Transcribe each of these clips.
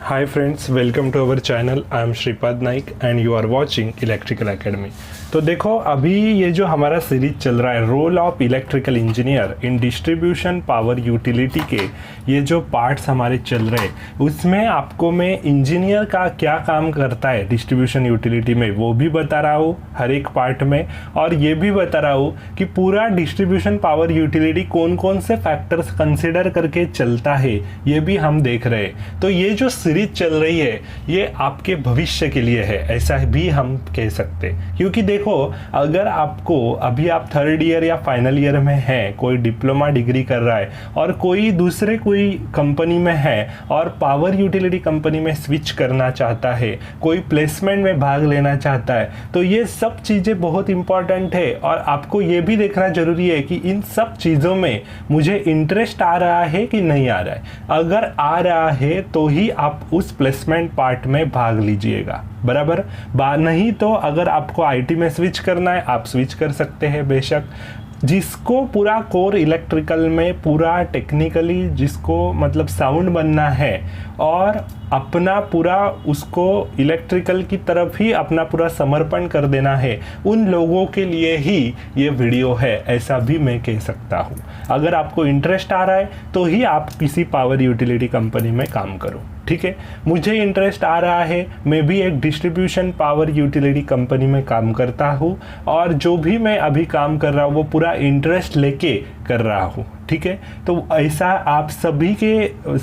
Hi friends, welcome to our channel. I am Shripad Naik and you are watching Electrical Academy. तो देखो अभी ये जो हमारा सीरीज चल रहा है role of electrical engineer in distribution power utility के ये जो पार्ट्स हमारे चल रहे हैं उसमें आपको मैं इंजीनियर का क्या काम करता है डिस्ट्रीब्यूशन यूटिलिटी में वो भी बता रहा हूँ हर एक पार्ट में, और ये भी बता रहा हूँ कि पूरा डिस्ट्रीब्यूशन पावर यूटिलिटी कौन कौन से फैक्टर्स कंसिडर करके चलता है ये भी हम देख रहे हैं। तो ये जो सीरीज चल रही है ये आपके भविष्य के लिए है, ऐसा भी हम कह सकते हैं। क्योंकि देखो अगर आपको अभी आप थर्ड ईयर या फाइनल ईयर में हैं, कोई डिप्लोमा डिग्री कर रहा है और कोई दूसरे कोई कंपनी में है और पावर यूटिलिटी कंपनी में स्विच करना चाहता है, कोई प्लेसमेंट में भाग लेना चाहता है, तो ये सब चीज़ें बहुत इंपॉर्टेंट है और आपको ये भी देखना जरूरी है कि इन सब चीज़ों में मुझे इंटरेस्ट आ रहा है कि नहीं आ रहा है। अगर आ रहा है तो ही आप उस प्लेसमेंट पार्ट में भाग लीजिएगा, बराबर। नहीं तो अगर आपको आईटी में स्विच करना है आप स्विच कर सकते हैं बेशक। जिसको पूरा कोर इलेक्ट्रिकल में पूरा टेक्निकली जिसको मतलब साउंड बनना है और अपना पूरा उसको इलेक्ट्रिकल की तरफ ही अपना पूरा समर्पण कर देना है, उन लोगों के लिए ही ये वीडियो है, ऐसा भी मैं कह सकता हूँ। अगर आपको इंटरेस्ट आ रहा है तो ही आप किसी पावर यूटिलिटी कंपनी में काम करो, ठीक है। मुझे इंटरेस्ट आ रहा है, मैं भी एक डिस्ट्रीब्यूशन पावर यूटिलिटी कंपनी में काम करता हूँ और जो भी मैं अभी काम कर रहा हूँ वो पूरा इंटरेस्ट लेके कर रहा हूँ, ठीक है। तो ऐसा आप सभी के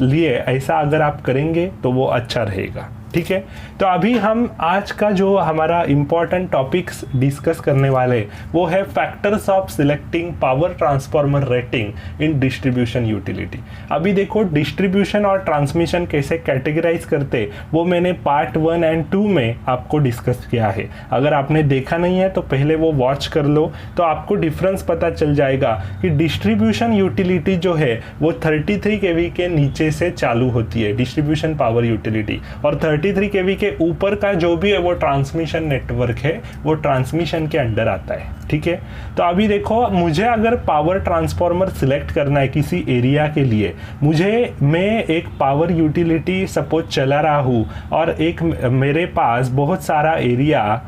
लिए ऐसा अगर आप करेंगे तो वो अच्छा रहेगा, ठीक है। तो अभी हम आज का जो हमारा इम्पॉर्टेंट टॉपिक्स डिस्कस करने वाले वो है factors of selecting power transformer rating in distribution utility. अभी देखो डिस्ट्रीब्यूशन और ट्रांसमिशन कैसे कैटेगराइज करते वो मैंने पार्ट 1 और 2 में आपको डिस्कस किया है। अगर आपने देखा नहीं है तो पहले वो वॉच कर लो तो आपको डिफरेंस पता चल जाएगा कि डिस्ट्रीब्यूशन यूटिलिटी जो है वो 33 kV के नीचे से चालू होती है डिस्ट्रीब्यूशन पावर यूटिलिटी, और 33 kV के ऊपर का जो भी है वो ट्रांसमिशन नेटवर्क है, वो ट्रांसमिशन के अंडर आता है, ठीक है। तो अभी देखो मुझे अगर पावर ट्रांसफार्मर सिलेक्ट करना है किसी एरिया के लिए, मैं एक पावर यूटिलिटी सपोज चला रहा हूँ और एक मेरे पास बहुत सारा एरिया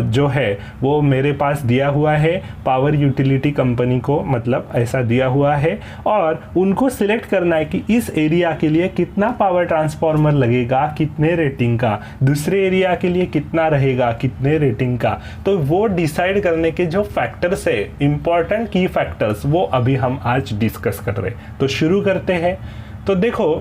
जो है वो मेरे पास दिया हुआ है पावर यूटिलिटी कंपनी को, मतलब ऐसा दिया हुआ है, और उनको सिलेक्ट करना है कि इस एरिया के लिए कितना पावर ट्रांसफार्मर लगेगा, कितने रेटिंग का, दूसरे एरिया के लिए कितना रहेगा, कितने रेटिंग का। तो वो डिसाइड करने के जो फैक्टर्स है, इंपॉर्टेंट की फैक्टर्स, वो अभी हम आज डिस्कस कर रहे हैं। तो शुरू करते हैं। तो देखो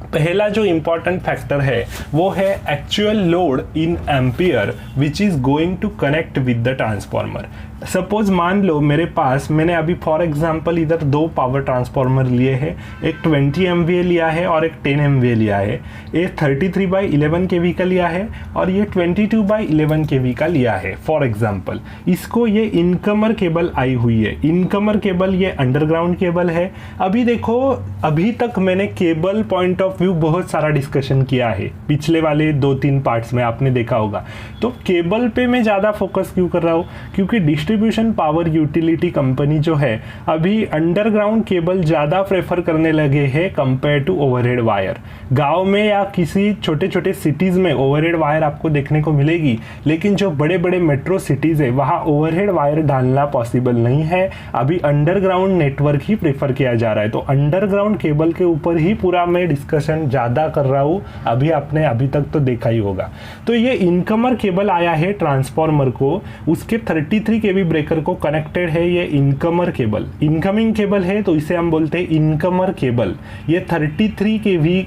पहला जो इंपॉर्टेंट फैक्टर है वो है actual load in ampere which is going to connect with the transformer. Suppose मान लो मेरे पास, मैंने अभी फॉर एग्जांपल इधर 2 पावर ट्रांसफार्मर लिए हैं, एक 20 MVA लिया है और एक 10 MVA लिया है। ये 33/11 kV का लिया है और ये 22/11 kV का लिया है फॉर एग्जांपल। इसको ये इनकमर केबल आई हुई है, इनकमर केबल ये अंडरग्राउंड केबल है। अभी देखो अभी तक मैंने केबल पॉइंट ऑफ व्यू बहुत सारा डिस्कशन किया है पिछले वाले 2-3 पार्ट्स में, आपने देखा होगा। तो केबल पे मैं ज़्यादा फोकस क्यों कर रहा हूँ, क्योंकि डिस्ट्रीब्यूशन पावर यूटिलिटी कंपनी जो है अभी अंडरग्राउंड केबल ज़्यादा प्रेफर करने लगे हैं कंपेयर टू ओवरहेड वायर। गांव में या किसी छोटे छोटे सिटीज़ में ओवरहेड वायर आपको देखने को मिलेगी, लेकिन जो बड़े बड़े मेट्रो सिटीज़ है वहाँ ओवरहेड वायर डालना पॉसिबल नहीं है। अभी अंडरग्राउंड नेटवर्क ही प्रेफर किया जा रहा है। तो अंडरग्राउंड केबल के ऊपर ही पूरा मैं डिस्कशन ज़्यादा कर रहा हूँ, अभी आपने अभी तक तो देखा ही होगा। तो ये इनकमर केबल आया है ट्रांसफार्मर को, उसके 33 kV ब्रेकर को कनेक्टेड है ये इनकमर केबल। इनकमिंग केबल है तो इसे हम बोलते हैं इनकमर केबल। ये 33 kV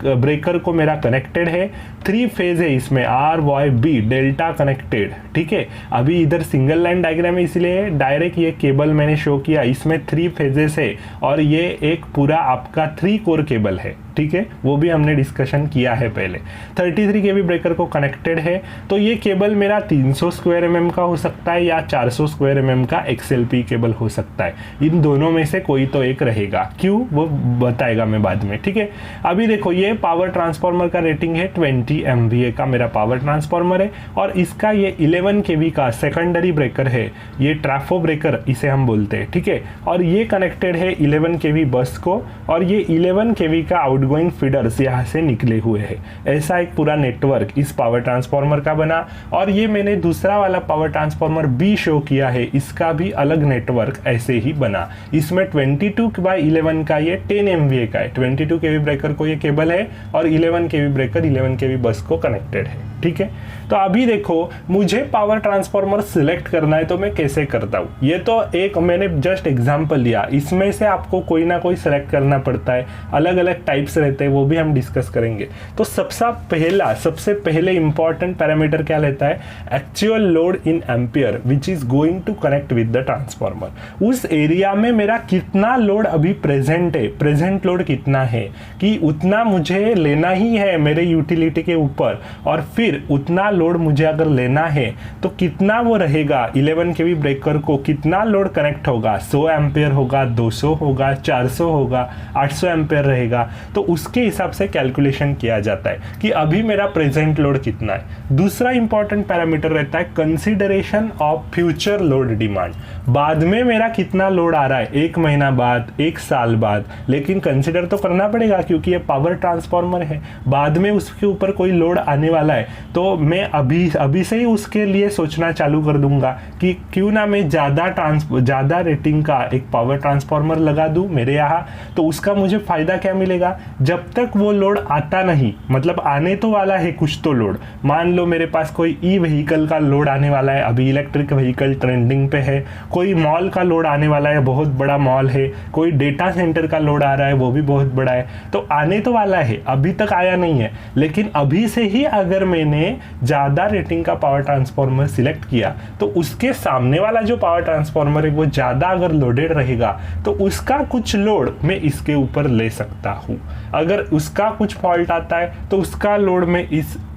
ब्रेकर को मेरा कनेक्टेड है, 3 फेज है इसमें, RYB डेल्टा कनेक्टेड, ठीक है। अभी इधर सिंगल लाइन डायग्राम है इसलिए डायरेक्ट ये केबल मैंने शो किया, इसमें 3 फेजेस है और ये एक पूरा आपका 3 कोर केबल है, ठीक है। वो भी हमने डिस्कशन किया है पहले। 33 kV ब्रेकर को कनेक्टेड है तो ये केबल मेरा 300 स्क्वायर mm का हो सकता है या 400 स्क्वायर mm का XLP केबल हो सकता है। इन दोनों में से कोई तो एक रहेगा, क्यों वो बताएगा मैं बाद में, ठीक है। अभी देखो ये पावर ट्रांसफार्मर का रेटिंग है 20 MVA का मेरा पावर ट्रांसफार्मर है और इसका ये 11 kV का सेकेंडरी ब्रेकर है, ये ट्रैफो ब्रेकर इसे हम बोलते हैं, ठीक है। और ये कनेक्टेड है 11 kV बस को और ये 11 kV का आउट आउटगोइंग फीडर्स यहाँ से निकले हुए हैं। ऐसा एक पूरा नेटवर्क इस पावर ट्रांसफार्मर का बना। और ये मैंने दूसरा वाला पावर ट्रांसफार्मर भी शो किया है, इसका भी अलग नेटवर्क ऐसे ही बना। इसमें 22/11 का ये 10 MVA का है, 22 kV ब्रेकर को ये केबल है और 11 kV ब्रेकर 11 kV बस को कनेक्टेड है। ठीक है, तो अभी देखो मुझे पावर ट्रांसफार्मर सिलेक्ट करना है तो मैं कैसे करता हूँ। ये तो एक मैंने जस्ट एग्जांपल लिया, इसमें से आपको कोई ना कोई सिलेक्ट करना पड़ता है, अलग अलग टाइप्स रहते हैं, वो भी हम डिस्कस करेंगे। तो सबसे पहले इंपॉर्टेंट पैरामीटर क्या लेता है, actual load in ampere which is going to connect with the transformer. उस एरिया में मेरा कितना लोड अभी प्रेजेंट है, प्रेजेंट लोड कितना है कि उतना मुझे लेना ही है मेरे यूटिलिटी के ऊपर, और फिर उतना लोड मुझे अगर लेना है तो कितना वो रहेगा। 11 kV ब्रेकर को कितना लोड कनेक्ट होगा, 100 एम्पियर होगा, 200 होगा, 400 होगा, 800 एम्पियर रहेगा। तो उसके हिसाब से कैलकुलेशन किया जाता है कि अभी मेरा प्रेजेंट लोड कितना है। दूसरा इंपॉर्टेंट पैरामीटर रहता है consideration of future load demand. बाद में मेरा कितना लोड आ रहा है, 1 महीना बाद, 1 साल बाद, लेकिन कंसीडर तो करना पड़ेगा क्योंकि ये पावर ट्रांसफार्मर है। बाद में उसके ऊपर कोई लोड आने वाला है तो मैं अभी से ही उसके लिए सोचना चालू कर दूंगा कि क्यों ना मैं ज़्यादा रेटिंग का एक पावर ट्रांसफार्मर लगा दूं मेरे यहाँ। तो उसका मुझे फ़ायदा क्या मिलेगा, जब तक वो लोड आता नहीं, मतलब आने तो वाला है कुछ तो लोड। मान लो मेरे पास कोई ई व्हीकल का लोड आने वाला है, अभी इलेक्ट्रिक व्हीकल ट्रेंडिंग पे है, कोई मॉल का लोड आने वाला है, बहुत बड़ा मॉल है, कोई डेटा सेंटर का लोड आ रहा है, वो भी बहुत बड़ा है। तो आने तो वाला है, अभी तक आया नहीं है, लेकिन अभी से ही अगर मैंने ज्यादा रेटिंग का पावर ट्रांसफार्मर सिलेक्ट किया तो उसके सामने वाला जो पावर ट्रांसफार्मर है वो ज्यादा अगर लोडेड रहेगा तो उसका कुछ लोड मैं इसके ऊपर ले सकता हूं। अगर उसका कुछ फॉल्ट आता है तो उसका लोड मैं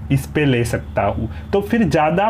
इस पे ले सकता हूँ। तो फिर ज़्यादा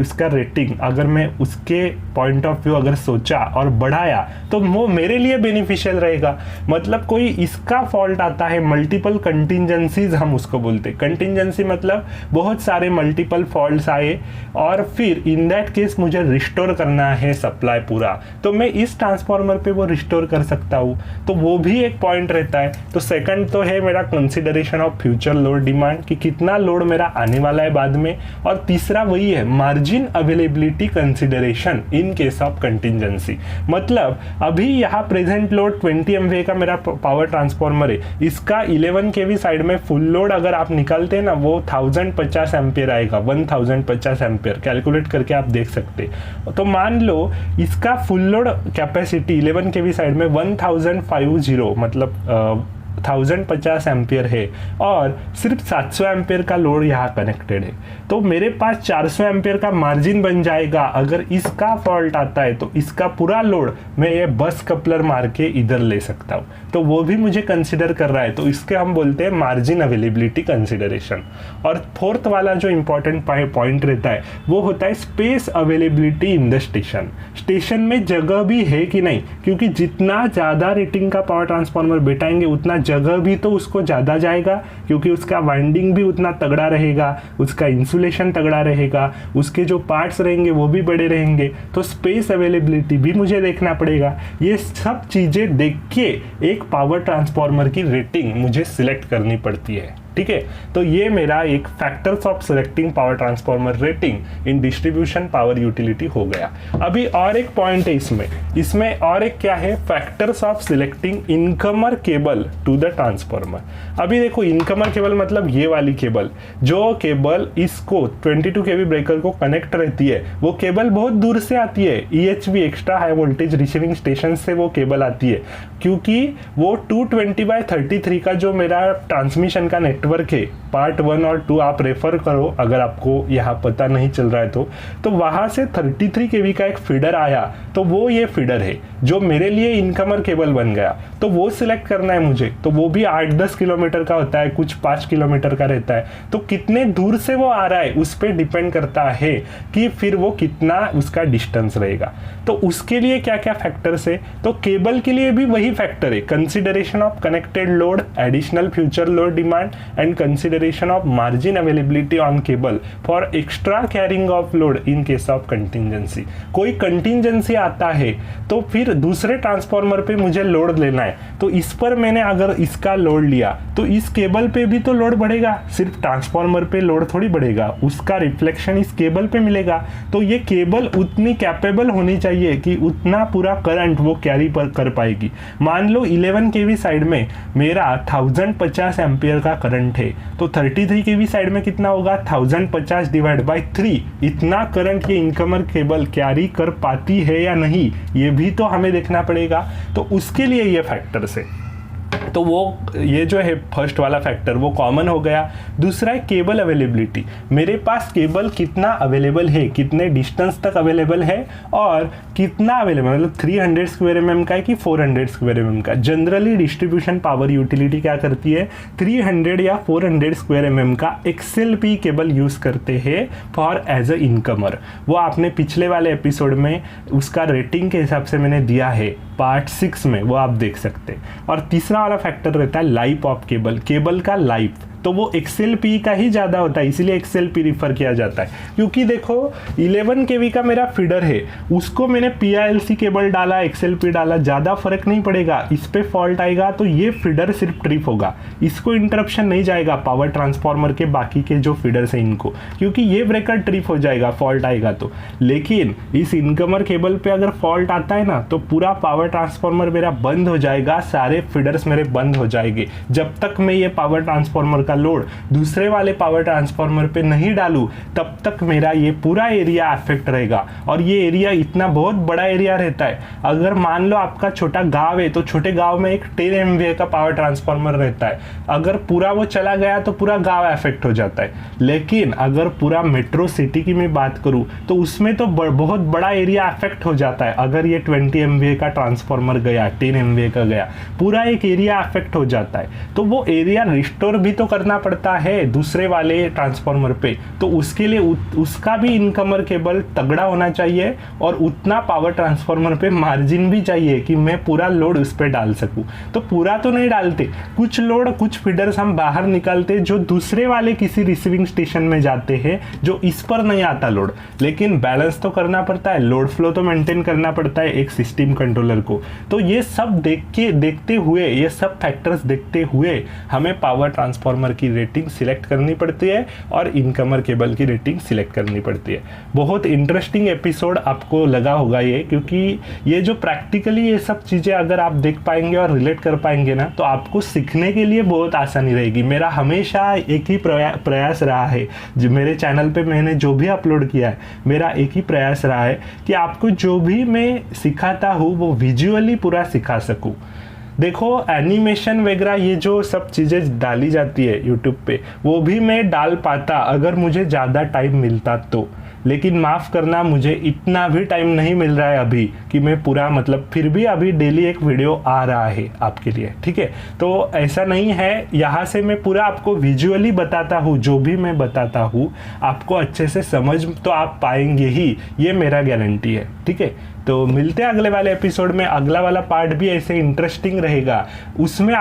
उसका रेटिंग अगर मैं उसके पॉइंट ऑफ व्यू अगर सोचा और बढ़ाया तो वो मेरे लिए बेनिफिशियल रहेगा। मतलब कोई इसका फॉल्ट आता है, मल्टीपल कंटिंजेंसीज हम उसको बोलते हैं। कंटिंजेंसी मतलब बहुत सारे मल्टीपल फॉल्ट्स आए और फिर इन दैट केस मुझे रिस्टोर करना है सप्लाई पूरा, तो मैं इस ट्रांसफार्मर पे वो रिस्टोर कर सकता हूँ। तो वो भी एक पॉइंट रहता है। तो सेकंड तो है मेरा consideration of future load demand कि कितना लोड मेरा आने वाला है बाद में, और तीसरा वही है margin availability consideration in case of contingency. मतलब अभी यहाँ प्रेजेंट लोड 20 MVA का मेरा पावर ट्रांसफार्मर है, इसका 11 kV साइड में फुल लोड अगर आप निकालते हैं ना वो 1050 एम्पियर आएगा, 1050 एम्पियर कैलकुलेट करके आप देख सकते। तो मान लो इसका full load capacity 11 kV side में 1050 मतलब 1050 एम्पियर है और सिर्फ 700 एम्पियर का लोड यहाँ कनेक्टेड है। तो मेरे पास 400 एम्पियर का मार्जिन बन जाएगा। अगर इसका फॉल्ट आता है तो इसका पूरा लोड मैं ये बस कपलर मार के इधर ले सकता हूँ। तो वो भी मुझे कंसिडर कर रहा है, तो इसके हम बोलते हैं मार्जिन अवेलेबिलिटी कंसिडरेशन। और फोर्थ वाला जो इंपॉर्टेंट पॉइंट रहता है वो होता है space availability in the station. Station में जगह भी है कि नहीं, क्योंकि जितना ज़्यादा रेटिंग का पावर ट्रांसफार्मर बैठाएंगे उतना जगह भी तो उसको ज़्यादा जाएगा, क्योंकि उसका वाइंडिंग भी उतना तगड़ा रहेगा, उसका इंसुलेशन तगड़ा रहेगा, उसके जो पार्ट्स रहेंगे वो भी बड़े रहेंगे। तो स्पेस अवेलेबिलिटी भी मुझे देखना पड़ेगा। ये सब चीज़ें देख के एक पावर ट्रांसफार्मर की रेटिंग मुझे सिलेक्ट करनी पड़ती है। ठीक है, तो ये मेरा एक factors of selecting power transformer rating in distribution power utility हो गया। अभी और एक पॉइंट है इसमें और एक क्या है, factors of selecting incomer cable to the transformer. अभी देखो इनकमर केबल मतलब ये वाली केबल, जो केबल इसको 22 kV ब्रेकर को कनेक्ट रहती है, वो केबल बहुत दूर से आती है। EHV extra high voltage receiving station से वो केबल आती है, क्योंकि वो 220/33 का जो मेरा ट्रांसमिशन का नेटवर्क है, पार्ट 1 और 2 आप रेफर करो अगर आपको यहाँ पता नहीं चल रहा है तो वहाँ से 33 kV का एक फीडर आया, तो वो ये फीडर है जो मेरे लिए इनकमर केबल बन गया। तो वो सिलेक्ट करना है मुझे, तो वो भी 8-10 किलोमीटर का होता है, कुछ 5 किलोमीटर का रहता है। तो कितने दूर से वो आ रहा है उस पर डिपेंड करता है कि फिर वो कितना उसका डिस्टेंस रहेगा। तो उसके लिए क्या क्या फैक्टर्स है, तो केबल के लिए भी वही फैक्टर है, consideration of connected load, additional future load demand and consideration of margin availability on cable for extra carrying of load in case of contingency। कोई contingency आता है तो फिर दूसरे ट्रांसफार्मर पे मुझे लोड लेना है, तो इस पर मैंने अगर इसका लोड लिया तो इस केबल पे भी तो लोड बढ़ेगा, सिर्फ ट्रांसफार्मर पे लोड थोड़ी बढ़ेगा, उसका रिफ्लेक्शन इस केबल पे मिलेगा। तो ये केबल उतनी कैपेबल होनी चाहिए कि उतना पूरा करंट वो कैरी पर कर पाएगी। मान लो 11 केवी साइड में मेरा 1050 एम्पियर का करंट है, तो 33 केवी साइड में कितना होगा, 1050 डिवाइड बाय 3। इतना करंट ये इनकमर केबल कैरी कर पाती है या नहीं, ये भी तो हमें देखना पड़ेगा। तो उसके लिए ये फैक्टर्स है। तो वो ये जो है फर्स्ट वाला फैक्टर वो कॉमन हो गया। दूसरा है केबल अवेलेबिलिटी, मेरे पास केबल कितना अवेलेबल है, कितने डिस्टेंस तक अवेलेबल है और कितना अवेलेबल, मतलब 300 स्क्वायर mm का है कि 400 स्क्वायर mm का। जनरली डिस्ट्रीब्यूशन पावर यूटिलिटी क्या करती है, 300 या 400 स्क्वायर mm का XLP केबल यूज़ करते हैं फॉर एज अ इनकमर। वो आपने पिछले वाले एपिसोड में उसका रेटिंग के हिसाब से मैंने दिया है पार्ट 6 में, वो आप देख सकते हैं। और तीसरा वाला फैक्टर रहता है लाइफ ऑफ केबल, केबल का लाइफ, तो वो XLP का ही ज़्यादा होता है, इसीलिए XLP रिफर किया जाता है। क्योंकि देखो 11 केवी का मेरा फीडर है, उसको मैंने PILC केबल डाला, XLP डाला, ज़्यादा फर्क नहीं पड़ेगा। इस पे फॉल्ट आएगा तो ये फीडर सिर्फ ट्रिप होगा, इसको इंटरप्शन नहीं जाएगा पावर ट्रांसफार्मर के बाकी के जो फीडर्स हैं इनको, क्योंकि ये ब्रेकर ट्रिप हो जाएगा फॉल्ट आएगा तो। लेकिन इस इनकमर केबल पे अगर फॉल्ट आता है ना तो पूरा पावर ट्रांसफार्मर मेरा बंद हो जाएगा, सारे फीडर्स मेरे बंद हो जाएंगे। जब तक मैं ये पावर ट्रांसफार्मर का लोड दूसरे वाले पावर ट्रांसफार्मर पे नहीं डालूं तब तक मेरा ये पूरा एरिया अफेक्ट रहेगा। और ये एरिया इतना बहुत बड़ा एरिया रहता है। अगर मान लो आपका छोटा गांव है तो छोटे गांव में एक 10 MVA का पावर ट्रांसफार्मर रहता है, अगर पूरा वो चला गया तो पूरा गांव अफेक्ट हो जाता है। लेकिन अगर पूरा मेट्रो सिटी की मैं बात करूं तो उसमें तो बहुत बड़ा एरिया अफेक्ट हो जाता है। अगर ये 20 MVA का ट्रांसफार्मर गया, 10 MVA का गया, पूरा एक एरिया अफेक्ट हो जाता है। तो वो एरिया रिस्टोर भी तो करना पड़ता है दूसरे वाले ट्रांसफार्मर पे, तो उसके लिए उसका भी इनकमर केबल तगड़ा होना चाहिए और उतना पावर ट्रांसफार्मर पे मार्जिन भी चाहिए कि मैं पूरा लोड उस पर डाल सकूं। तो पूरा तो नहीं डालते, कुछ लोड कुछ फीडर्स हम बाहर निकालते जो दूसरे वाले किसी रिसीविंग स्टेशन में जाते हैं जो इस पर नहीं आता लोड। लेकिन बैलेंस तो करना पड़ता है, लोड फ्लो तो मेंटेन करना पड़ता है एक सिस्टम कंट्रोलर को। तो ये सब देखते हुए, ये सब फैक्टर्स देखते हुए हमें पावर ट्रांसफार्मर की रेटिंग सिलेक्ट करनी पड़ती है और इनकमर केबल की रेटिंग सिलेक्ट करनी पड़ती है। बहुत इंटरेस्टिंग एपिसोड आपको लगा होगा ये, क्योंकि ये जो प्रैक्टिकली ये सब चीज़ें अगर आप देख पाएंगे और रिलेट कर पाएंगे ना तो आपको सीखने के लिए बहुत आसानी रहेगी। मेरा हमेशा एक ही प्रयास रहा है, जो मेरे चैनल पे मैंने जो भी अपलोड किया है, मेरा एक ही प्रयास रहा है कि आपको जो भी मैं सिखाता हूँ वो विजुअली पूरा सिखा सकूँ। देखो एनिमेशन वगैरह ये जो सब चीज़ें डाली जाती है यूट्यूब पे, वो भी मैं डाल पाता अगर मुझे ज़्यादा टाइम मिलता तो। लेकिन माफ़ करना, मुझे इतना भी टाइम नहीं मिल रहा है अभी कि मैं पूरा, मतलब फिर भी अभी डेली एक वीडियो आ रहा है आपके लिए, ठीक है। तो ऐसा नहीं है, यहाँ से मैं पूरा आपको विजुअली बताता हूँ, जो भी मैं बताता हूँ आपको अच्छे से समझ तो आप पाएंगे ही, ये मेरा गारंटी है, ठीक है। तो मिलते हैं अगले वाले एपिसोड में। अगला वाला पार्ट भी ऐसे इंटरेस्टिंग रहेगा, उसमें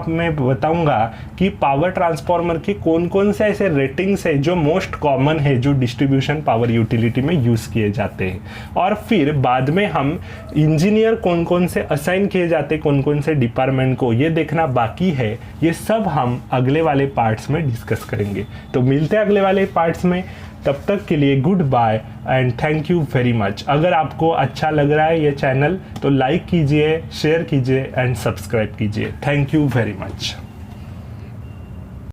मैं बताऊंगा कि पावर ट्रांसफार्मर के कौन कौन से ऐसे रेटिंग्स है जो मोस्ट कॉमन है, जो डिस्ट्रीब्यूशन पावर यूटिलिटी में यूज़ किए जाते हैं। और फिर बाद में हम इंजीनियर कौन कौन से असाइन किए जाते हैं, कौन कौन से डिपार्टमेंट को, ये देखना बाकी है। ये सब हम अगले वाले पार्ट्स में डिस्कस करेंगे। तो मिलते हैं अगले वाले पार्ट्स में, तब तक के लिए goodbye and thank you very much. अगर आपको अच्छा लग रहा है ये चैनल तो लाइक कीजिए, शेयर कीजिए एंड सब्सक्राइब कीजिए। Thank you very much.